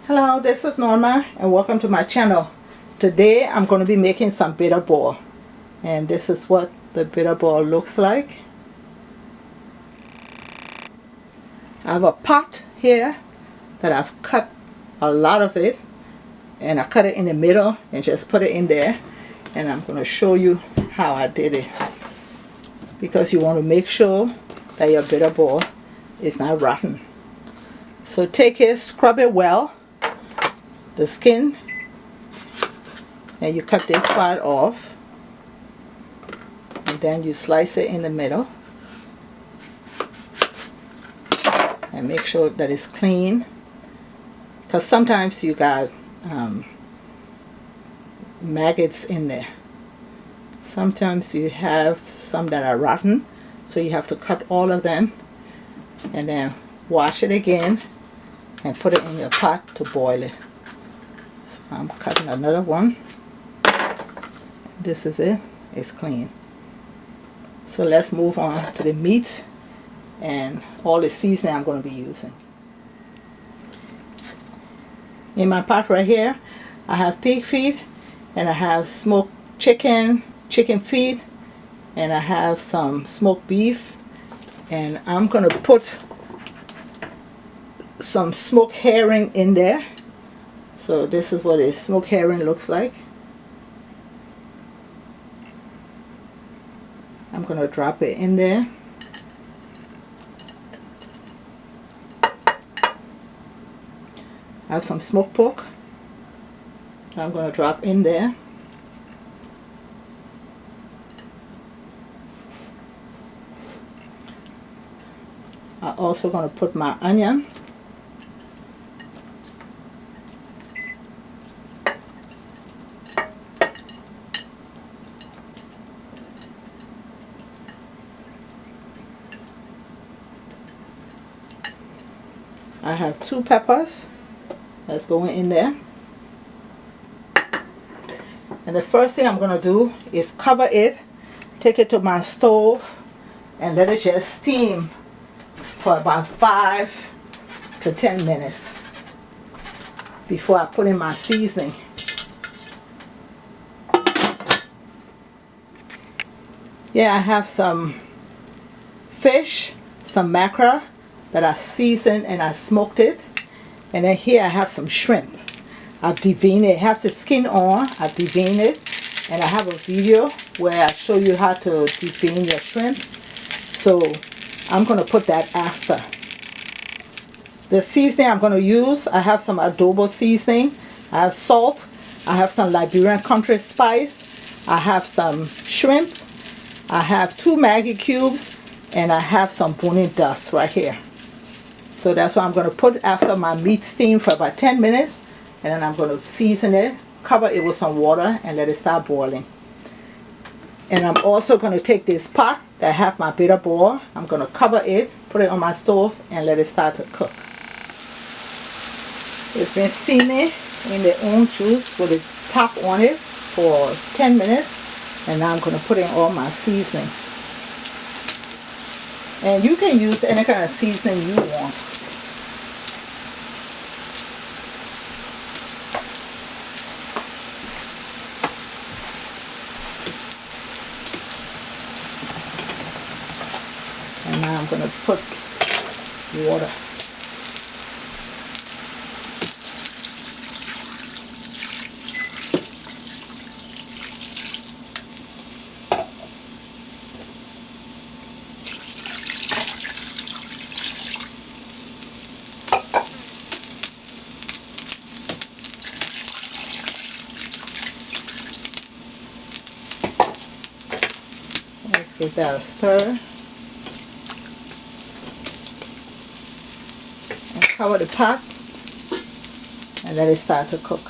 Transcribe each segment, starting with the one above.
Hello, this is Norma and welcome to my channel. Today I'm going to be making some bitter ball, and this is what the bitter ball looks like. I have a pot here that I've cut a lot of it, and I cut it in the middle and just put it in there, and I'm going to show you how I did it, because you want to make sure that your bitter ball is not rotten. So take it, scrub it well, the skin, and you cut this part off, and then you slice it in the middle and make sure that it's clean, because sometimes you got maggots in there. Sometimes you have some that are rotten, so you have to cut all of them and then wash it again and put it in your pot to boil it. So I'm cutting another one. This is it. It's clean. So let's move on to the meat and all the seasoning I'm going to be using. In my pot right here, I have pig feet, and I have smoked chicken feet, and I have some smoked beef, and I'm going to put some smoked herring in there. So this is what a smoked herring looks like. I'm going to drop it in there. I have some smoked pork. I'm going to drop in there. I'm also going to put my onion. I have 2 peppers that's going in there. And the first thing I'm going to do is cover it, take it to my stove, and let it just steam for about 5 to 10 minutes before I put in my seasoning. Yeah, I have some fish, some mackerel that I seasoned and I smoked it. And then here I have some shrimp. I've deveined it. It has the skin on. I've deveined it. And I have a video where I show you how to devein your shrimp. So I'm going to put that after. The seasoning I'm going to use, I have some adobo seasoning. I have salt. I have some Liberian country spice. I have some shrimp. I have 2 Maggi cubes. And I have some bone dust right here. So that's what I'm going to put after my meat steam for about 10 minutes. And then I'm going to season it, cover it with some water, and let it start boiling. And I'm also going to take this pot that I have my bitter ball. I'm going to cover it, put it on my stove, and let it start to cook. It's been steaming in their own juice with the top on it for 10 minutes. And now I'm going to put in all my seasoning. And you can use any kind of seasoning you want. And now I'm going to put water. Let's give that a stir. And cover the pot and let it start to cook.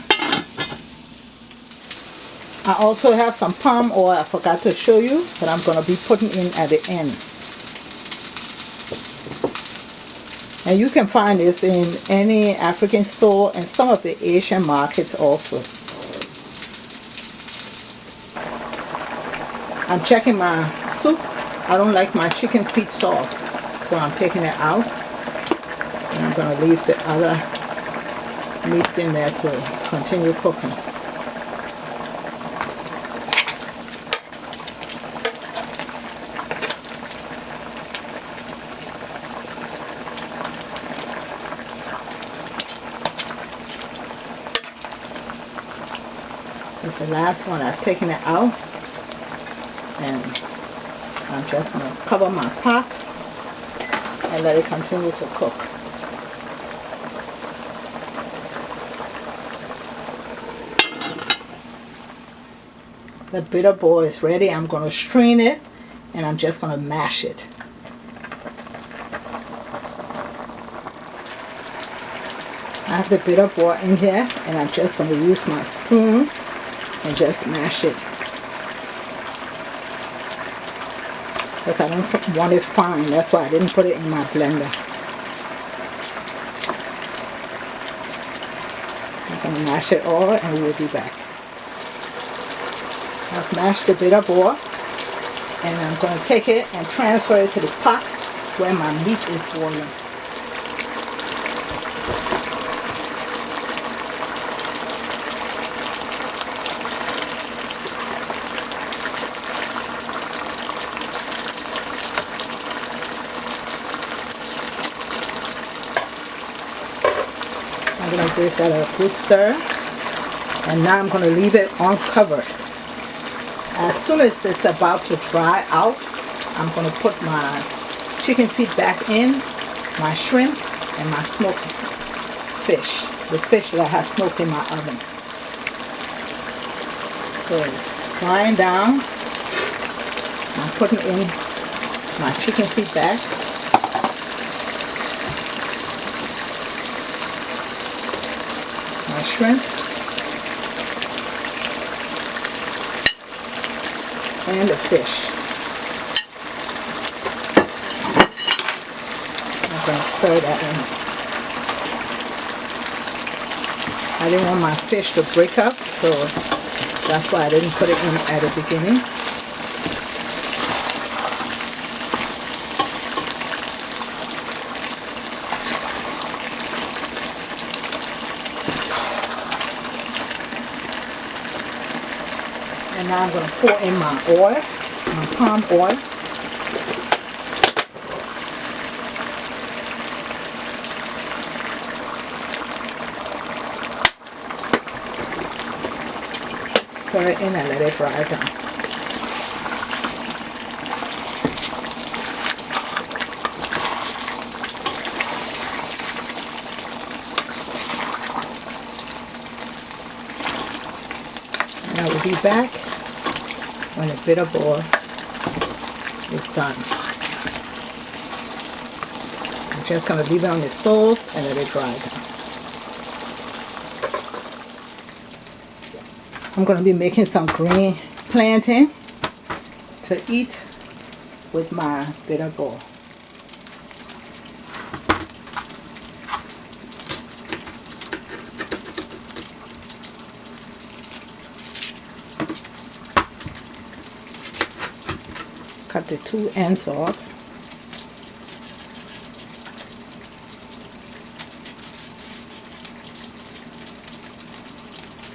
I also have some palm oil I forgot to show you that I'm going to be putting in at the end. And you can find this in any African store and some of the Asian markets also. I'm checking my soup. I don't like my chicken feet soft, so I'm taking it out. And I'm going to leave the other meats in there to continue cooking. This is the last one. I've taken it out, and I'm just going to cover my pot and let it continue to cook. The bitter ball is ready. I'm going to strain it, and I'm just going to mash it. I have the bitter ball in here, and I'm just going to use my spoon and just mash it. Because I don't want it fine. That's why I didn't put it in my blender. I'm going to mash it all, and we'll be back. I've mashed the bitter ball, and I'm going to take it and transfer it to the pot where my meat is boiling. I'm going to give that a good stir, and now I'm going to leave it uncovered. As soon as it's about to dry out, I'm going to put my chicken feet back in, my shrimp, and my smoked fish. The fish that I have smoked in my oven. So it's drying down. I'm putting in my chicken feet back. My shrimp. And the fish. I'm going to stir that in. I didn't want my fish to break up, so that's why I didn't put it in at the beginning. And now I'm going to pour in my oil, my palm oil. Stir it in and let it dry down. And I will be back when the bitter ball is done. I'm just going to leave it on the stove and let it dry down. I'm going to be making some green plantain to eat with my bitter ball. Cut the two ends off.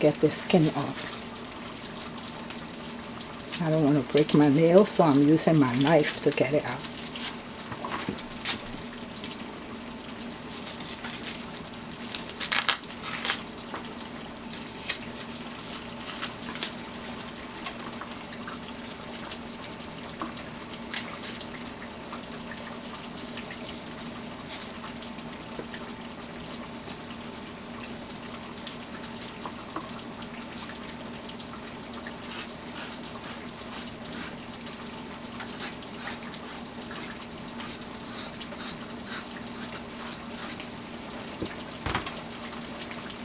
Get the skin off. I don't want to break my nails, so I'm using my knife to get it out.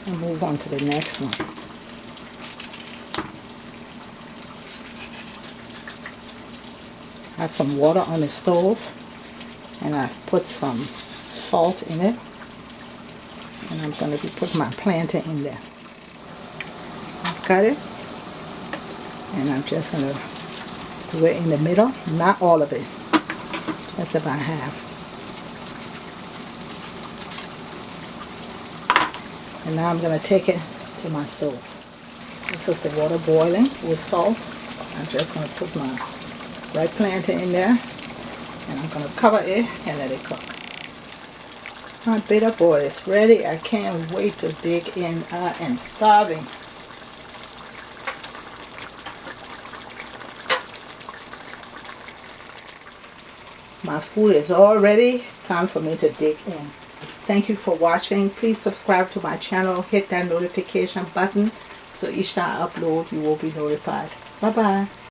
And move on to the next one. I have some water on the stove, and I put some salt in it, and I'm going to be putting my plantain in there. I've got it, and I'm just going to do it in the middle, not all of it, just about half. And now I'm going to take it to my stove. This is the water boiling with salt. I'm just going to put my red plantain in there, and I'm going to cover it and let it cook. My bitter bowl is ready. I can't wait to dig in. I am starving. My food is all ready. Time for me to dig in. Thank you for watching. Please subscribe to my channel. Hit that notification button so each time I upload you will be notified. Bye bye.